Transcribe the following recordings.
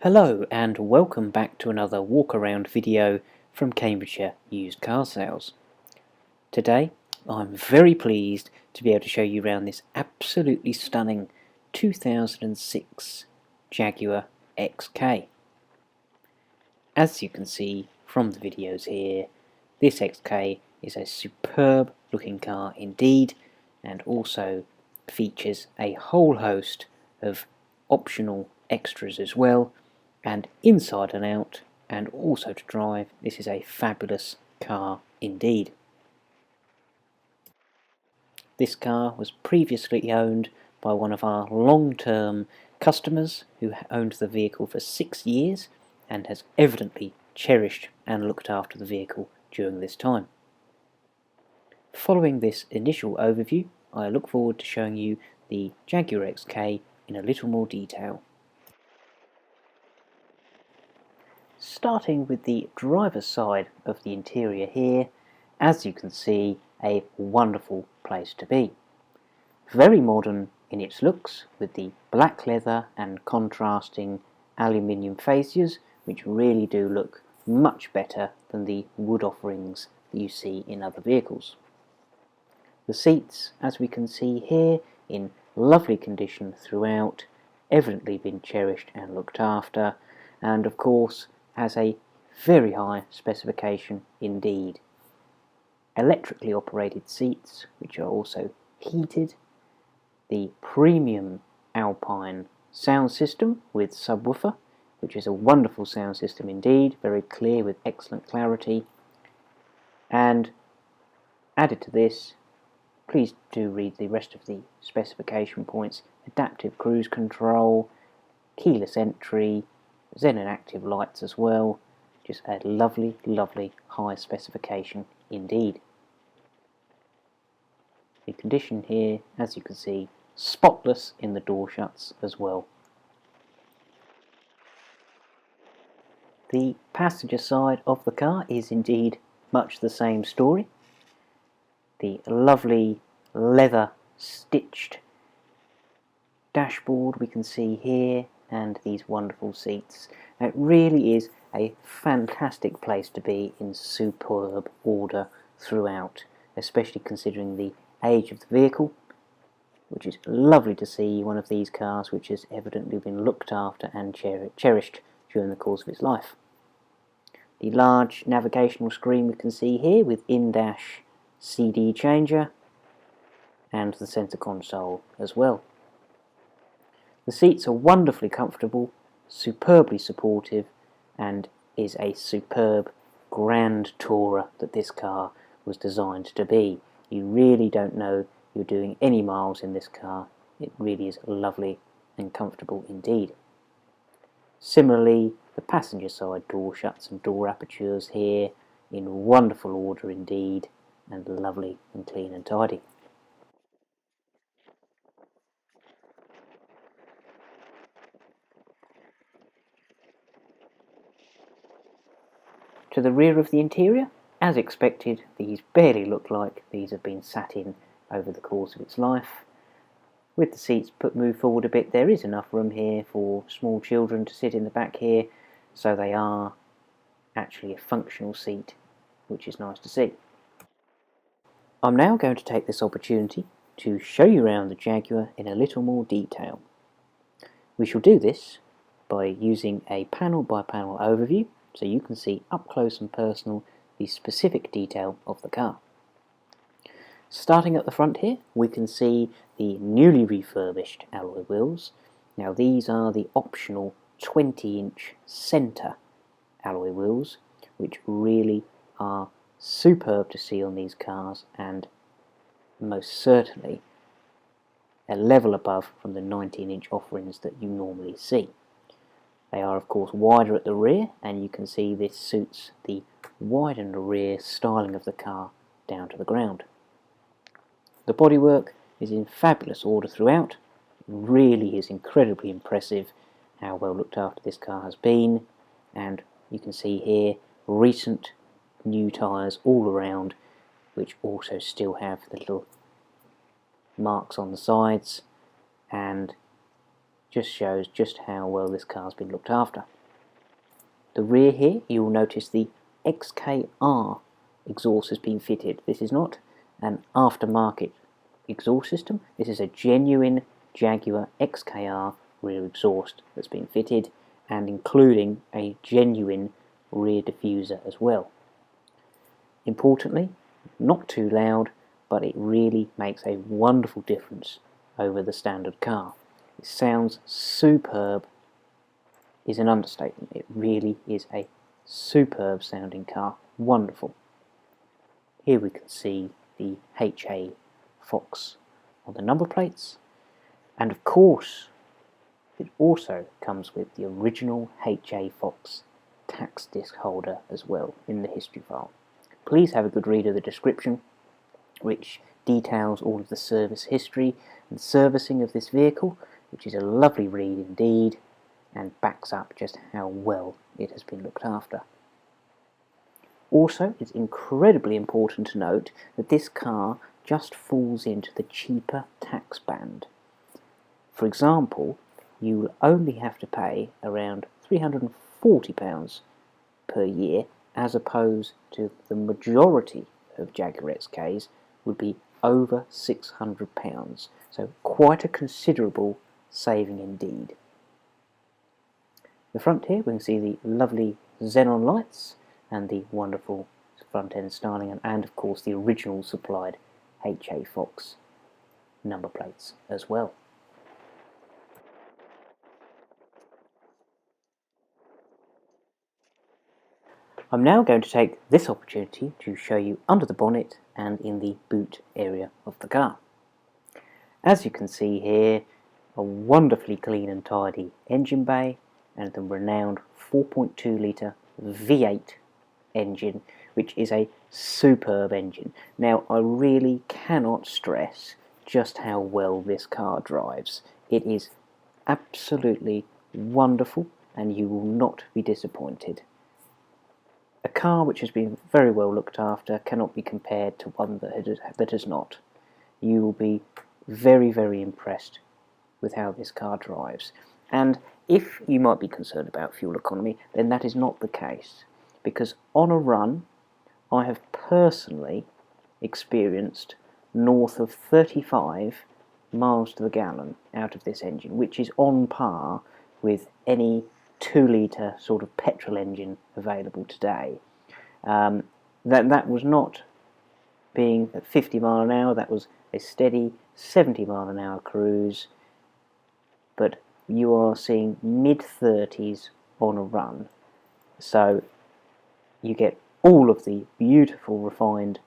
Hello and welcome back to another walk around video from Cambridgeshire Used Car Sales. Today I'm very pleased to be able to show you around this absolutely stunning 2006 Jaguar XK. As you can see from the videos here, this XK is a superb looking car indeed, and also features a whole host of optional extras as well. And inside and out, and also to drive, this is a fabulous car indeed. This car was previously owned by one of our long-term customers who owned the vehicle for 6 years and has evidently cherished and looked after the vehicle during this time. Following this initial overview, I look forward to showing you the Jaguar XK in a little more detail. Starting with the driver's side of the interior here, as you can see, a wonderful place to be. Very modern in its looks, with the black leather and contrasting aluminium fascias, which really do look much better than the wood offerings that you see in other vehicles. The seats, as we can see here, in lovely condition throughout, evidently been cherished and looked after, and of course has a very high specification indeed. Electrically operated seats, which are also heated, the premium Alpine sound system with subwoofer, which is a wonderful sound system indeed, very clear with excellent clarity, and added to this, please do read the rest of the specification points: adaptive cruise control, keyless entry, xenon active lights as well. Just a lovely, lovely high specification indeed. The condition here, as you can see, spotless in the door shuts as well. The passenger side of the car is indeed much the same story. The lovely leather stitched dashboard we can see here, and these wonderful seats. It really is a fantastic place to be in superb order throughout, especially considering the age of the vehicle, which is lovely to see one of these cars which has evidently been looked after and cherished during the course of its life. The large navigational screen we can see here with in-dash CD changer and the centre console as well. The seats are wonderfully comfortable, superbly supportive, and is a superb grand tourer that this car was designed to be. You really don't know you're doing any miles in this car. It really is lovely and comfortable indeed. Similarly, the passenger side door shuts and door apertures here in wonderful order indeed, and lovely and clean and tidy. To the rear of the interior, as expected, these barely look like these have been sat in over the course of its life. With the seats moved forward a bit, there is enough room here for small children to sit in the back here, so they are actually a functional seat, which is nice to see. I'm now going to take this opportunity to show you around the Jaguar in a little more detail. We shall do this by using a panel by panel overview, so you can see up close and personal the specific detail of the car. Starting at the front here, we can see the newly refurbished alloy wheels. Now these are the optional 20-inch centre alloy wheels, which really are superb to see on these cars, and most certainly a level above from the 19-inch offerings that you normally see. They are of course wider at the rear, and you can see this suits the wide and rear styling of the car down to the ground. The bodywork is in fabulous order throughout. It really is incredibly impressive how well looked after this car has been, and you can see here recent new tyres all around, which also still have the little marks on the sides, and just shows just how well this car's been looked after. The rear here, you'll notice the XKR exhaust has been fitted. This is not an aftermarket exhaust system. This is a genuine Jaguar XKR rear exhaust that's been fitted, and including a genuine rear diffuser as well. Importantly, not too loud, but it really makes a wonderful difference over the standard car. It sounds superb is an understatement. It really is a superb sounding car. Wonderful. Here we can see the HA Fox on the number plates, and of course it also comes with the original HA Fox tax disc holder as well in the history file. Please have a good read of the description, which details all of the service history and servicing of this vehicle, which is a lovely read indeed, and backs up just how well it has been looked after. Also, it's incredibly important to note that this car just falls into the cheaper tax band. For example, you will only have to pay around £340 per year, as opposed to the majority of Jaguar XKs would be over £600, so quite a considerable saving indeed. The front here we can see the lovely xenon lights and the wonderful front end styling, and of course the original supplied HA Fox number plates as well. I'm now going to take this opportunity to show you under the bonnet and in the boot area of the car. As you can see here, a wonderfully clean and tidy engine bay and the renowned 4.2 litre V8 engine, which is a superb engine. Now, I really cannot stress just how well this car drives. It is absolutely wonderful and you will not be disappointed. A car which has been very well looked after cannot be compared to one that has not. You will be very, very impressed with how this car drives. And if you might be concerned about fuel economy, then that is not the case, because on a run I have personally experienced north of 35 miles to the gallon out of this engine, which is on par with any 2 litre sort of petrol engine available today. That was not being at 50 mile an hour, that was a steady 70 mile an hour cruise, but you are seeing mid-30s on a run, so you get all of the beautiful refined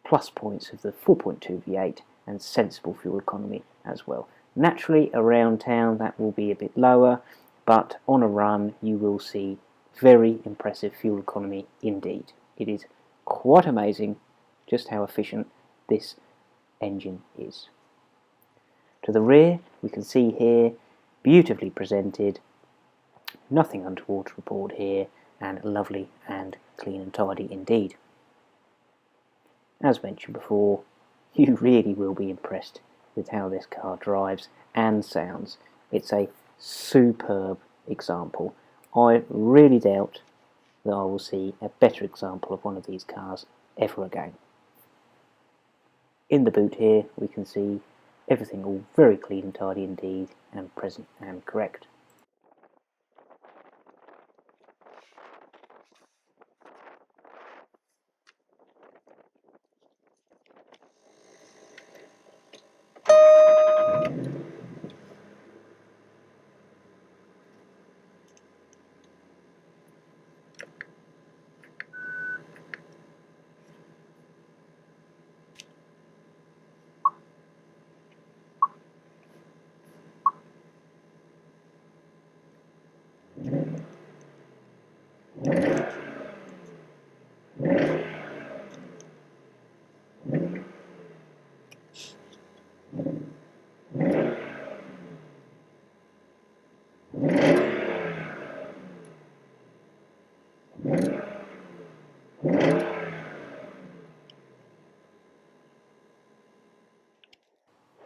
plus points of the 4.2 V8 and sensible fuel economy as well. Naturally around town that will be a bit lower, but on a run you will see very impressive fuel economy indeed. It is quite amazing just how efficient this engine is. To the rear we can see here, beautifully presented, nothing untoward to report here, and lovely and clean and tidy indeed. As mentioned before, you really will be impressed with how this car drives and sounds. It's a superb example. I really doubt that I will see a better example of one of these cars ever again. In the boot here we can see everything all very clean and tidy indeed, and present and correct.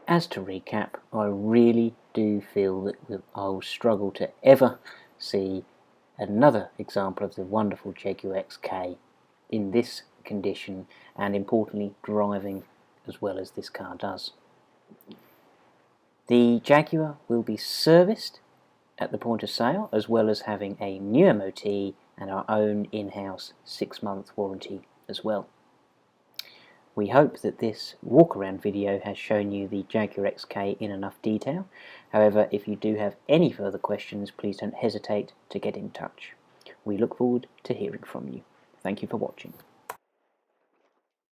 As to recap, I really do feel that I'll struggle to ever see another example of the wonderful Jaguar XK in this condition, and importantly driving as well as this car does. The Jaguar will be serviced at the point of sale, as well as having a new MOT and our own in-house 6-month warranty as well. We hope that this walk-around video has shown you the Jaguar XK in enough detail. However, if you do have any further questions, please don't hesitate to get in touch. We look forward to hearing from you. Thank you for watching.